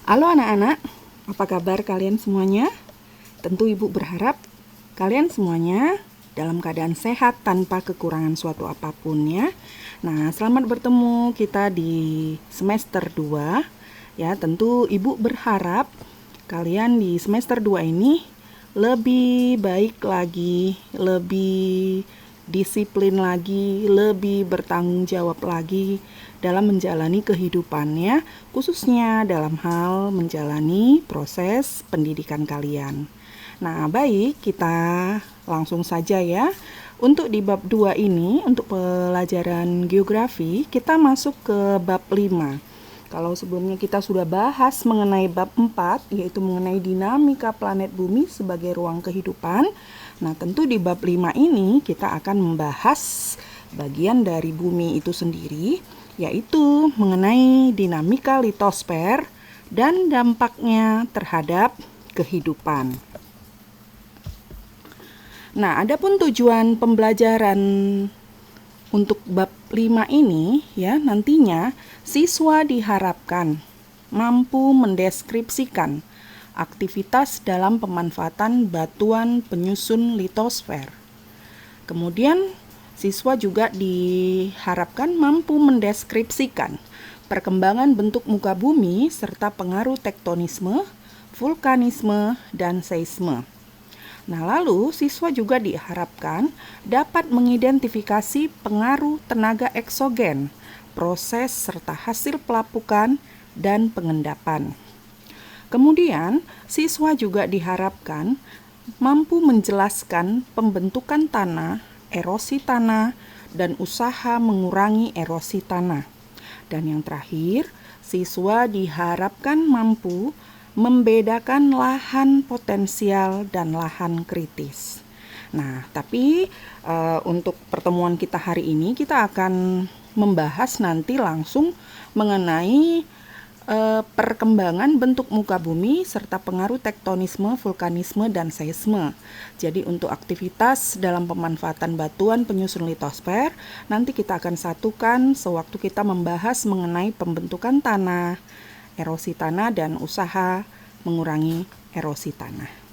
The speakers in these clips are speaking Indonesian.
Halo anak-anak, apa kabar kalian semuanya? Tentu Ibu berharap kalian semuanya dalam keadaan sehat tanpa kekurangan suatu apapun ya. Nah, selamat bertemu kita di semester 2. Ya, tentu Ibu berharap kalian di semester 2 ini lebih baik lagi, lebih disiplin lagi, lebih bertanggung jawab lagi dalam menjalani kehidupannya, khususnya dalam hal menjalani proses pendidikan kalian. Nah, baik, kita langsung saja ya. Untuk di bab 2 ini, untuk pelajaran geografi, kita masuk ke bab 5. Kalau sebelumnya kita sudah bahas mengenai bab 4, yaitu mengenai dinamika planet bumi sebagai ruang kehidupan. Nah, tentu di bab 5 ini kita akan membahas bagian dari bumi itu sendiri, yaitu mengenai dinamika litosfer dan dampaknya terhadap kehidupan. Nah, adapun tujuan pembelajaran untuk bab 5 ini ya, nantinya siswa diharapkan mampu mendeskripsikan aktivitas dalam pemanfaatan batuan penyusun litosfer. Kemudian siswa juga diharapkan mampu mendeskripsikan perkembangan bentuk muka bumi serta pengaruh tektonisme, vulkanisme, dan seisme. Nah, lalu siswa juga diharapkan dapat mengidentifikasi pengaruh tenaga eksogen, proses serta hasil pelapukan dan pengendapan. Kemudian, siswa juga diharapkan mampu menjelaskan pembentukan tanah, erosi tanah, dan usaha mengurangi erosi tanah. Dan yang terakhir, siswa diharapkan mampu membedakan lahan potensial dan lahan kritis. Nah, tapi untuk pertemuan kita hari ini kita akan membahas nanti langsung mengenai perkembangan bentuk muka bumi serta pengaruh tektonisme, vulkanisme, dan seisme. Jadi untuk aktivitas dalam pemanfaatan batuan penyusun litosfer, nanti kita akan satukan sewaktu kita membahas mengenai pembentukan tanah, erosi tanah, dan usaha mengurangi erosi tanah.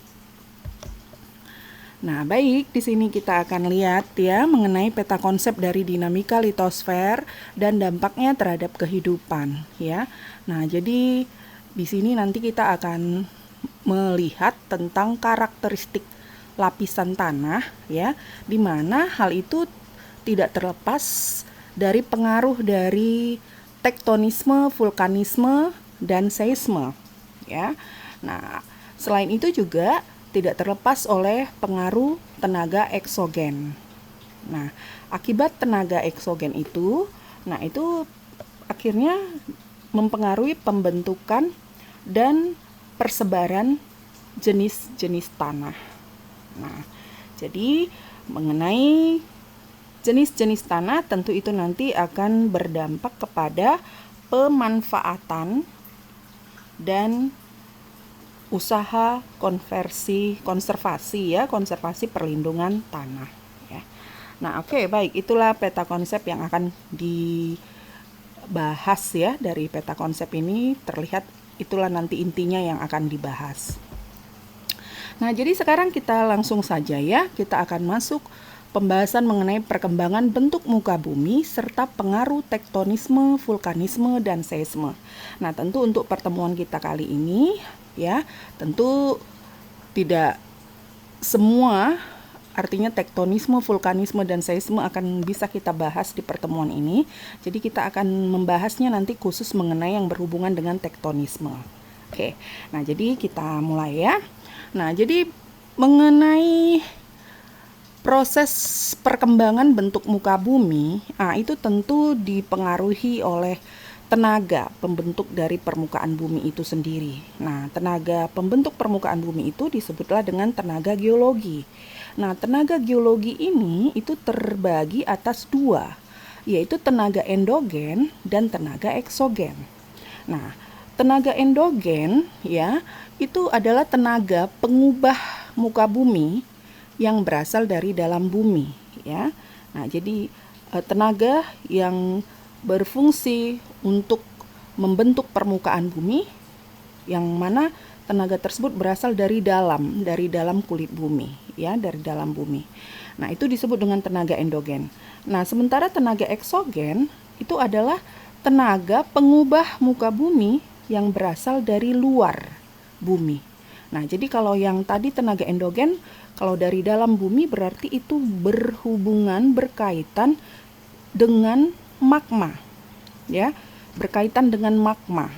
Nah, baik, di sini kita akan lihat ya mengenai peta konsep dari dinamika litosfer dan dampaknya terhadap kehidupan ya. Nah, jadi di sini nanti kita akan melihat tentang karakteristik lapisan tanah ya, di mana hal itu tidak terlepas dari pengaruh dari tektonisme, vulkanisme, dan seisme ya. Nah, selain itu juga tidak terlepas oleh pengaruh tenaga eksogen. Nah, akibat tenaga eksogen itu, itu akhirnya mempengaruhi pembentukan dan persebaran jenis-jenis tanah. Nah, jadi mengenai jenis-jenis tanah tentu itu nanti akan berdampak kepada pemanfaatan dan usaha konservasi perlindungan tanah ya. Nah, oke, baik, itulah peta konsep yang akan dibahas ya. Dari peta konsep ini terlihat itulah nanti intinya yang akan dibahas. Nah, jadi sekarang kita langsung saja ya, kita akan masuk pembahasan mengenai perkembangan bentuk muka bumi serta pengaruh tektonisme, vulkanisme, dan seisme. Nah, tentu untuk pertemuan kita kali ini ya, tentu tidak semua, artinya tektonisme, vulkanisme, dan seisme akan bisa kita bahas di pertemuan ini. Jadi kita akan membahasnya nanti khusus mengenai yang berhubungan dengan tektonisme. Oke, nah jadi kita mulai ya. Nah, jadi mengenai proses perkembangan bentuk muka bumi, itu tentu dipengaruhi oleh tenaga pembentuk dari permukaan bumi itu sendiri. Nah, tenaga pembentuk permukaan bumi itu disebutlah dengan tenaga geologi. Nah, tenaga geologi ini itu terbagi atas dua, yaitu tenaga endogen dan tenaga eksogen. Nah, tenaga endogen ya, itu adalah tenaga pengubah muka bumi yang berasal dari dalam bumi ya. Nah, jadi tenaga yang berfungsi untuk membentuk permukaan bumi yang mana tenaga tersebut berasal dari dalam kulit bumi, ya, dari dalam bumi. Nah, itu disebut dengan tenaga endogen. Nah, sementara tenaga eksogen itu adalah tenaga pengubah muka bumi yang berasal dari luar bumi. Nah, jadi kalau yang tadi tenaga endogen, kalau dari dalam bumi berarti itu berkaitan dengan magma, ya, berkaitan dengan magma.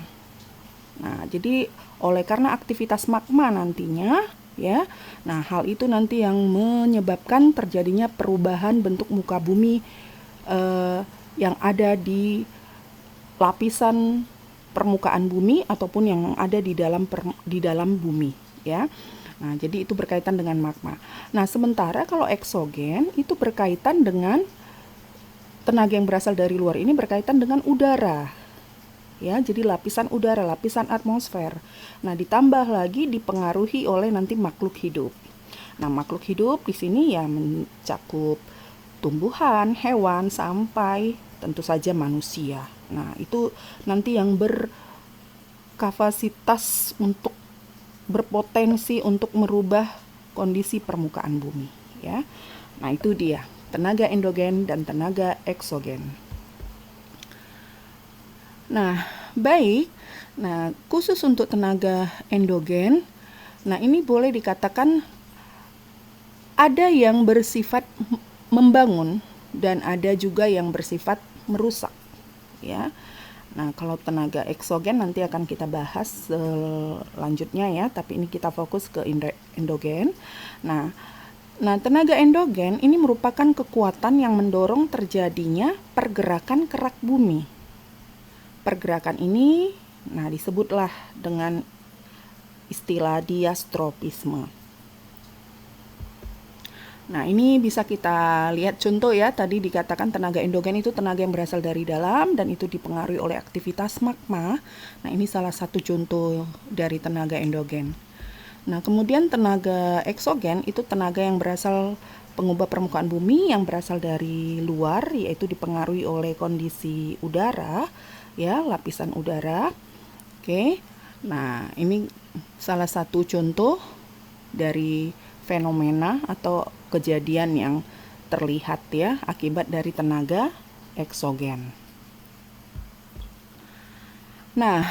Nah, jadi oleh karena aktivitas magma nantinya, ya, nah hal itu nanti yang menyebabkan terjadinya perubahan bentuk muka bumi yang ada di lapisan permukaan bumi ataupun yang ada di dalam bumi, ya. Nah, jadi itu berkaitan dengan magma. Nah, sementara kalau eksogen itu berkaitan dengan tenaga yang berasal dari luar ini berkaitan dengan udara. Ya, jadi lapisan udara, lapisan atmosfer. Nah, ditambah lagi dipengaruhi oleh nanti makhluk hidup. Nah, makhluk hidup di sini ya mencakup tumbuhan, hewan, sampai tentu saja manusia. Nah, itu nanti yang berkapasitas untuk berpotensi untuk merubah kondisi permukaan bumi, ya. Nah, itu dia tenaga endogen dan tenaga eksogen. Nah, baik. Nah, khusus untuk tenaga endogen, nah ini boleh dikatakan ada yang bersifat membangun dan ada juga yang bersifat merusak, ya. Nah, kalau tenaga eksogen nanti akan kita bahas selanjutnya, ya, tapi ini kita fokus ke endogen. Nah, tenaga endogen ini merupakan kekuatan yang mendorong terjadinya pergerakan kerak bumi. Pergerakan ini, nah, disebutlah dengan istilah diastropisme. Nah, ini bisa kita lihat contoh, ya. Tadi dikatakan tenaga endogen itu tenaga yang berasal dari dalam dan itu dipengaruhi oleh aktivitas magma. Nah, ini salah satu contoh dari tenaga endogen. Nah, kemudian tenaga eksogen itu tenaga yang berasal pengubah permukaan bumi yang berasal dari luar, yaitu dipengaruhi oleh kondisi udara, ya, lapisan udara. Oke. Nah, ini salah satu contoh dari fenomena atau kejadian yang terlihat, ya, akibat dari tenaga eksogen. Nah,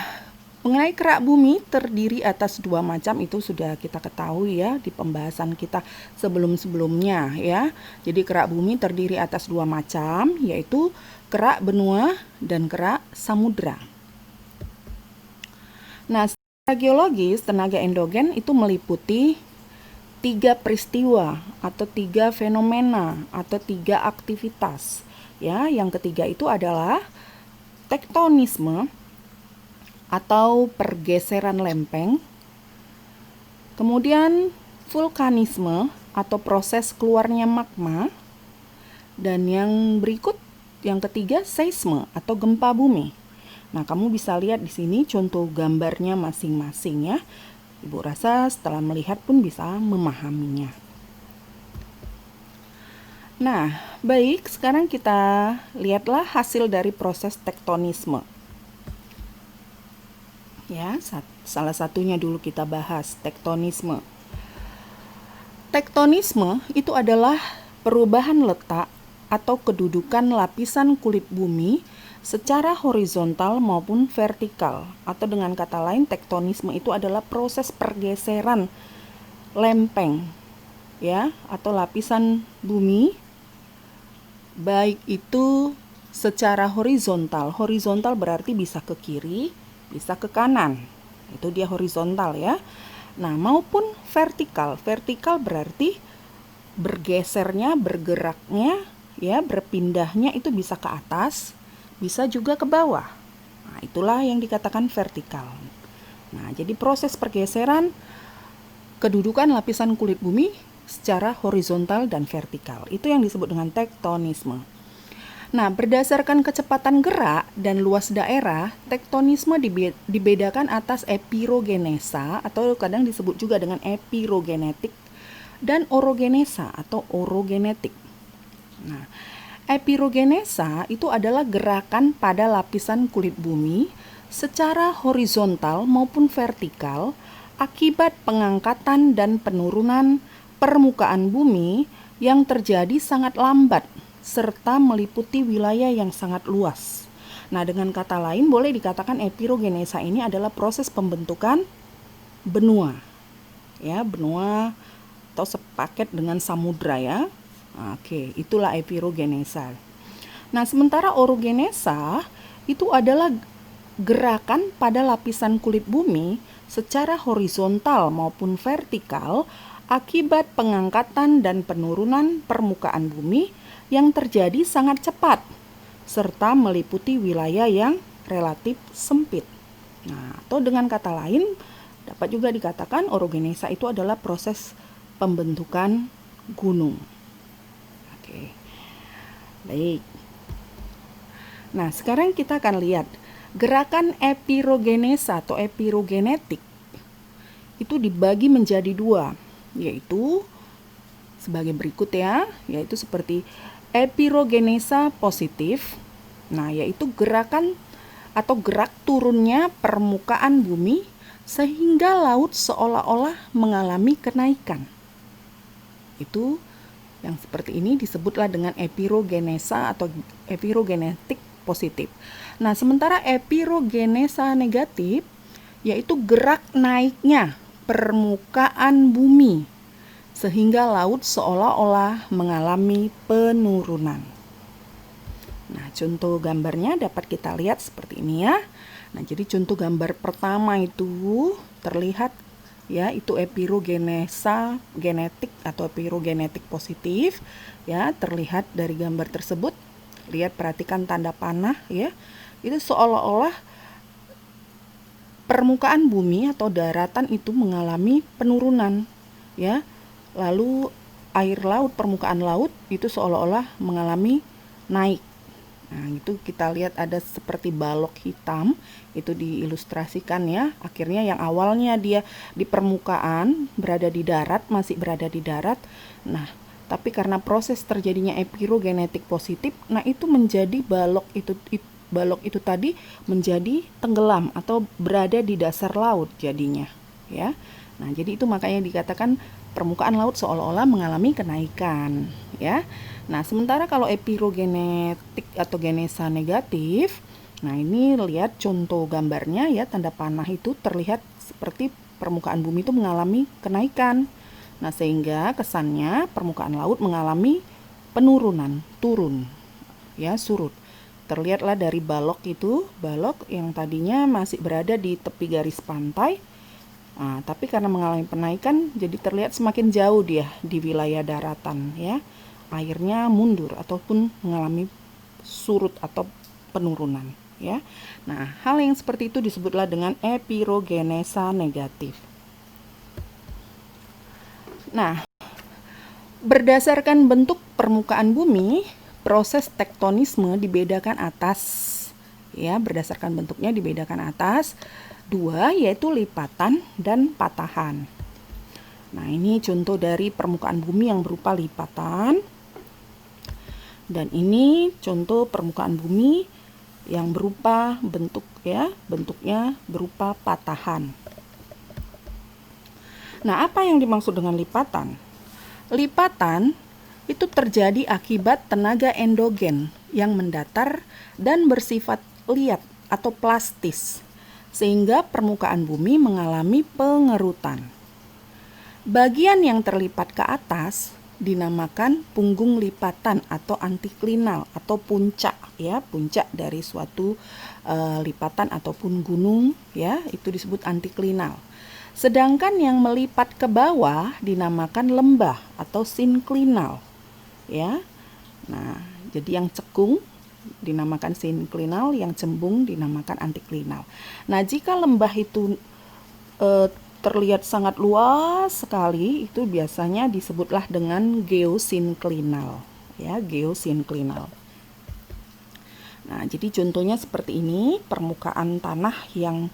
mengenai kerak bumi terdiri atas dua macam itu sudah kita ketahui, ya, di pembahasan kita sebelum-sebelumnya, ya. Jadi kerak bumi terdiri atas dua macam, yaitu kerak benua dan kerak samudra. Nah, secara geologis tenaga endogen itu meliputi 3 peristiwa atau 3 fenomena atau 3 aktivitas, ya. Yang ketiga itu adalah tektonisme atau pergeseran lempeng, kemudian vulkanisme atau proses keluarnya magma, dan yang berikut yang ketiga seisme atau gempa bumi. Nah, kamu bisa lihat di sini contoh gambarnya masing-masing, ya. Ibu rasa setelah melihat pun bisa memahaminya. Nah, baik, sekarang kita lihatlah hasil dari proses tektonisme. Ya, salah satunya dulu kita bahas, tektonisme. Tektonisme itu adalah perubahan letak atau kedudukan lapisan kulit bumi secara horizontal maupun vertikal, atau dengan kata lain tektonisme itu adalah proses pergeseran lempeng, ya, atau lapisan bumi, baik itu secara horizontal. Horizontal berarti bisa ke kiri, bisa ke kanan. Itu dia horizontal, ya. Nah, maupun vertikal. Vertikal berarti bergesernya, bergeraknya, ya, berpindahnya itu bisa ke atas, bisa juga ke bawah. Nah, itulah yang dikatakan vertikal. Nah, jadi proses pergeseran kedudukan lapisan kulit bumi secara horizontal dan vertikal. Itu yang disebut dengan tektonisme. Nah, berdasarkan kecepatan gerak dan luas daerah, tektonisme dibedakan atas epirogenesa atau kadang disebut juga dengan epirogenetik dan orogenesa atau orogenetik. Nah, epirogenesa itu adalah gerakan pada lapisan kulit bumi secara horizontal maupun vertikal akibat pengangkatan dan penurunan permukaan bumi yang terjadi sangat lambat serta meliputi wilayah yang sangat luas. Nah, dengan kata lain boleh dikatakan epirogenesa ini adalah proses pembentukan benua. Ya, benua atau sepaket dengan samudra ya. Oke, itulah epirogenesa. Nah, sementara orogenesa itu adalah gerakan pada lapisan kulit bumi secara horizontal maupun vertikal akibat pengangkatan dan penurunan permukaan bumi yang terjadi sangat cepat serta meliputi wilayah yang relatif sempit. Nah, atau dengan kata lain dapat juga dikatakan orogenesa itu adalah proses pembentukan gunung. Oke. Baik. Nah, sekarang kita akan lihat gerakan epirogenesa atau epirogenetik itu dibagi menjadi dua, yaitu sebagai berikut ya, yaitu seperti epirogenesa positif. Nah, yaitu gerakan atau gerak turunnya permukaan bumi sehingga laut seolah-olah mengalami kenaikan. Itu yang seperti ini disebutlah dengan epirogenesa atau epirogenetik positif. Nah, sementara epirogenesa negatif yaitu gerak naiknya permukaan bumi sehingga laut seolah-olah mengalami penurunan. Nah, contoh gambarnya dapat kita lihat seperti ini ya. Nah, jadi contoh gambar pertama itu terlihat ya, itu epirogenesa genetik atau epirogenetik positif ya, terlihat dari gambar tersebut. Lihat, perhatikan tanda panah ya. Itu seolah-olah permukaan bumi atau daratan itu mengalami penurunan ya. Lalu air laut, permukaan laut itu seolah-olah mengalami naik. Nah, itu kita lihat ada seperti balok hitam, itu diilustrasikan ya. Akhirnya yang awalnya dia di permukaan, berada di darat, masih berada di darat. Nah, tapi karena proses terjadinya epirogenetik positif, nah itu menjadi balok itu tadi menjadi tenggelam atau berada di dasar laut jadinya ya. Nah, jadi itu makanya dikatakan permukaan laut seolah-olah mengalami kenaikan ya. Nah, sementara kalau epirogenetik atau genesa negatif, nah ini lihat contoh gambarnya ya, tanda panah itu terlihat seperti permukaan bumi itu mengalami kenaikan. Nah, sehingga kesannya permukaan laut mengalami penurunan, turun ya, surut. Terlihatlah dari balok itu, balok yang tadinya masih berada di tepi garis pantai. Nah, tapi karena mengalami penaikan jadi terlihat semakin jauh dia di wilayah daratan ya. Airnya mundur ataupun mengalami surut atau penurunan ya. Nah, hal yang seperti itu disebutlah dengan epirogenesa negatif. Nah, berdasarkan bentuk permukaan bumi, proses tektonisme dibedakan atas ya, berdasarkan bentuknya dibedakan atas dua, yaitu lipatan dan patahan. Nah, ini contoh dari permukaan bumi yang berupa lipatan. Dan ini contoh permukaan bumi yang berupa bentuk ya, bentuknya berupa patahan. Nah, apa yang dimaksud dengan lipatan? Lipatan itu terjadi akibat tenaga endogen yang mendatar dan bersifat liat atau plastis, sehingga permukaan bumi mengalami pengerutan. Bagian yang terlipat ke atas dinamakan punggung lipatan atau antiklinal atau puncak ya, puncak dari suatu lipatan ataupun gunung ya, itu disebut antiklinal. Sedangkan yang melipat ke bawah dinamakan lembah atau sinklinal ya. Nah, jadi yang cekung dinamakan sinklinal, yang cembung dinamakan antiklinal. Nah, jika lembah itu terlihat sangat luas sekali, itu biasanya disebutlah dengan geosinklinal ya, geosinklinal. Nah, jadi contohnya seperti ini, permukaan tanah yang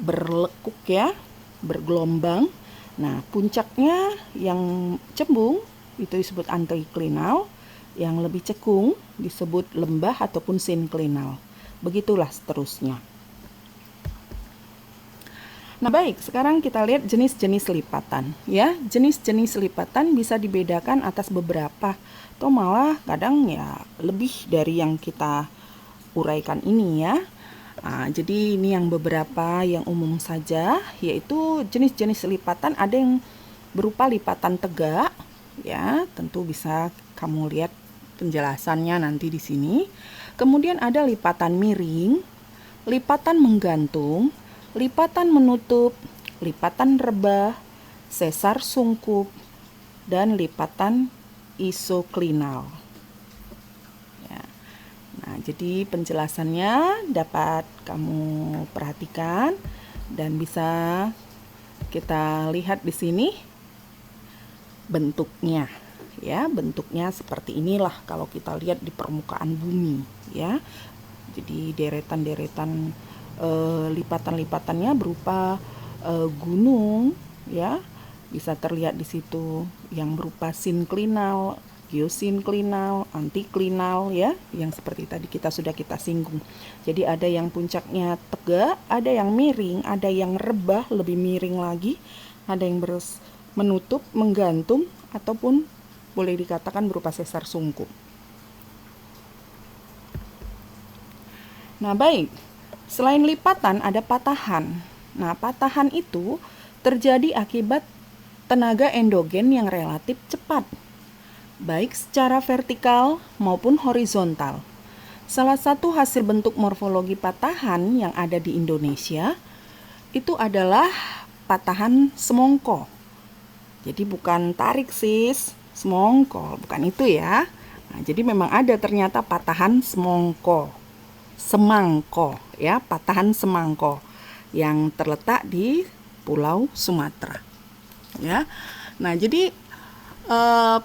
berlekuk ya, bergelombang. Nah, puncaknya yang cembung itu disebut antiklinal, yang lebih cekung disebut lembah ataupun sinklinal. Begitulah seterusnya. Nah, baik, sekarang kita lihat jenis-jenis lipatan ya. Jenis-jenis lipatan bisa dibedakan atas beberapa atau malah kadang ya lebih dari yang kita uraikan ini ya. Nah, jadi ini yang beberapa yang umum saja, yaitu jenis-jenis lipatan ada yang berupa lipatan tegak ya, tentu bisa kamu lihat penjelasannya nanti di sini. Kemudian ada lipatan miring, lipatan menggantung, lipatan menutup, lipatan rebah, sesar sungkup, dan lipatan isoklinal. Ya. Nah, jadi penjelasannya dapat kamu perhatikan dan bisa kita lihat di sini bentuknya. Ya, bentuknya seperti inilah kalau kita lihat di permukaan bumi, ya. Jadi deretan-deretan lipatan-lipatannya berupa gunung ya, bisa terlihat di situ yang berupa sinklinal, geosinklinal, antiklinal ya, yang seperti tadi kita singgung. Jadi ada yang puncaknya tegak, ada yang miring, ada yang rebah lebih miring lagi, ada yang menutup, menggantung, ataupun boleh dikatakan berupa sesar sungkup. Nah, baik. Selain lipatan ada patahan. Nah, patahan itu terjadi akibat tenaga endogen yang relatif cepat, baik secara vertikal maupun horizontal. Salah satu hasil bentuk morfologi patahan yang ada di Indonesia itu adalah patahan semongko. Jadi bukan tarik sis, semongko, bukan itu ya. Nah, jadi memang ada ternyata patahan semongko. Semangko ya, patahan semangko yang terletak di Pulau Sumatera ya. Nah, jadi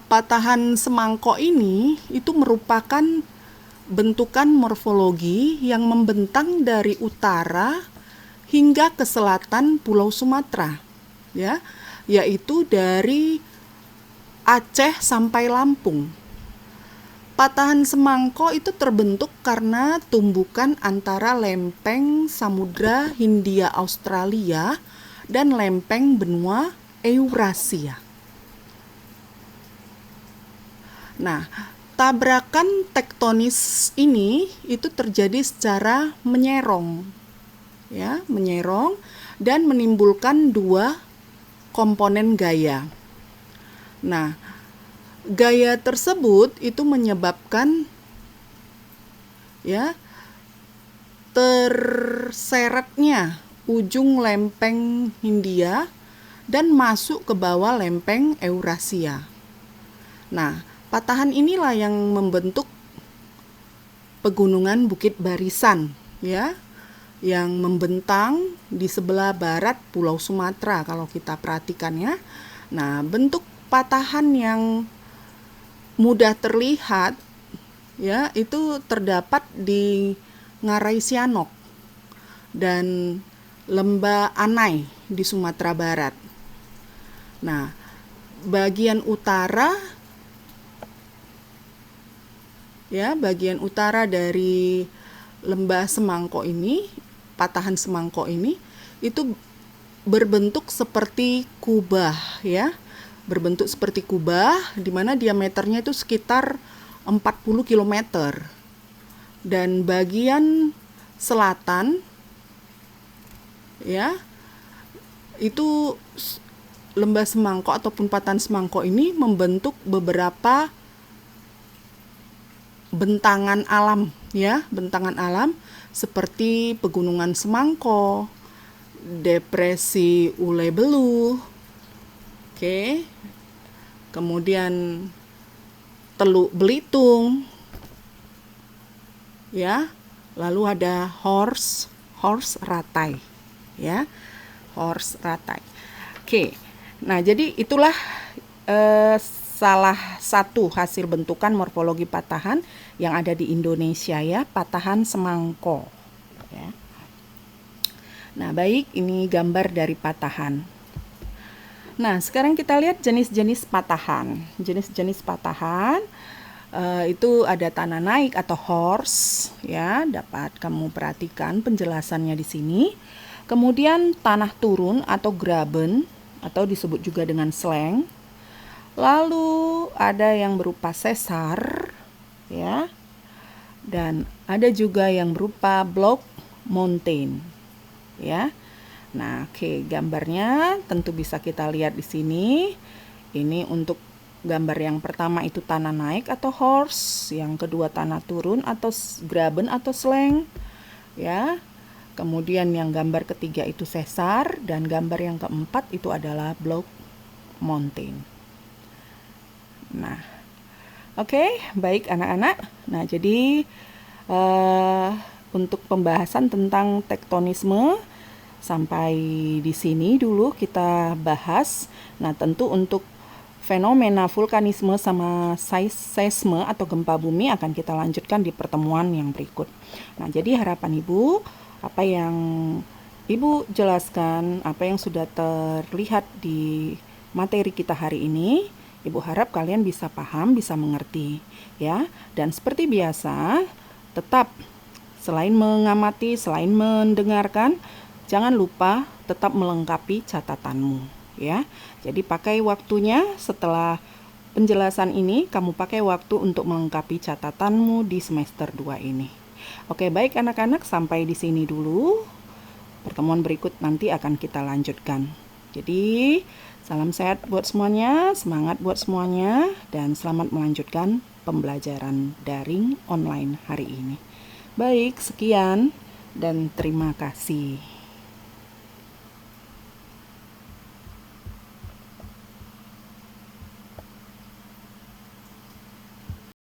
patahan semangko ini itu merupakan bentukan morfologi yang membentang dari utara hingga ke selatan Pulau Sumatera ya, yaitu dari Aceh sampai Lampung. Patahan semangko itu terbentuk karena tumbukan antara lempeng Samudra Hindia Australia dan lempeng benua Eurasia. Nah, tabrakan tektonis ini itu terjadi secara menyerong, ya, menyerong dan menimbulkan dua komponen gaya. Nah, gaya tersebut itu menyebabkan ya terseretnya ujung lempeng Hindia dan masuk ke bawah lempeng Eurasia. Nah, patahan inilah yang membentuk pegunungan Bukit Barisan ya, yang membentang di sebelah barat Pulau Sumatera kalau kita perhatikan ya. Nah, bentuk patahan yang mudah terlihat ya itu terdapat di Ngarai Sianok dan Lembah Anai di Sumatera Barat. Nah, bagian utara ya, bagian utara dari Lembah Semangko ini, patahan Semangko ini itu berbentuk seperti kubah ya. Berbentuk seperti kubah di mana diameternya itu sekitar 40 km. Dan bagian selatan ya, itu Lembah Semangko ataupun patahan Semangko ini membentuk beberapa bentangan alam ya, bentangan alam seperti Pegunungan Semangko, Depresi Ule Beluh, oke. Kemudian Teluk Belitung. Ya. Lalu ada Horse Ratai. Ya. Horse Ratai. Oke. Nah, jadi itulah salah satu hasil bentukan morfologi patahan yang ada di Indonesia ya, patahan Semangko. Ya. Nah, baik, ini gambar dari patahan. Nah, sekarang kita lihat jenis-jenis patahan. Jenis-jenis patahan itu ada tanah naik atau horse, ya. Dapat kamu perhatikan penjelasannya di sini. Kemudian tanah turun atau graben atau disebut juga dengan sleng. Lalu ada yang berupa sesar, ya. Dan ada juga yang berupa block mountain, ya. Nah, oke, gambarnya tentu bisa kita lihat di sini. Ini untuk gambar yang pertama itu tanah naik atau horse, yang kedua tanah turun atau graben atau sleng, ya. Kemudian yang gambar ketiga itu sesar, dan gambar yang keempat itu adalah block mountain. Nah, oke, baik anak-anak. Nah, jadi untuk pembahasan tentang tektonisme sampai di sini dulu kita bahas. Nah, tentu untuk fenomena vulkanisme sama seisme atau gempa bumi akan kita lanjutkan di pertemuan yang berikut. Nah, jadi harapan Ibu, apa yang Ibu jelaskan, apa yang sudah terlihat di materi kita hari ini, Ibu harap kalian bisa paham, bisa mengerti, ya. Dan seperti biasa, tetap selain mengamati, selain mendengarkan, jangan lupa tetap melengkapi catatanmu, ya. Jadi pakai waktunya setelah penjelasan ini, kamu pakai waktu untuk melengkapi catatanmu di semester 2 ini. Oke, baik anak-anak, sampai di sini dulu. Pertemuan berikut nanti akan kita lanjutkan. Jadi, salam sehat buat semuanya, semangat buat semuanya, dan selamat melanjutkan pembelajaran daring online hari ini. Baik, sekian dan terima kasih.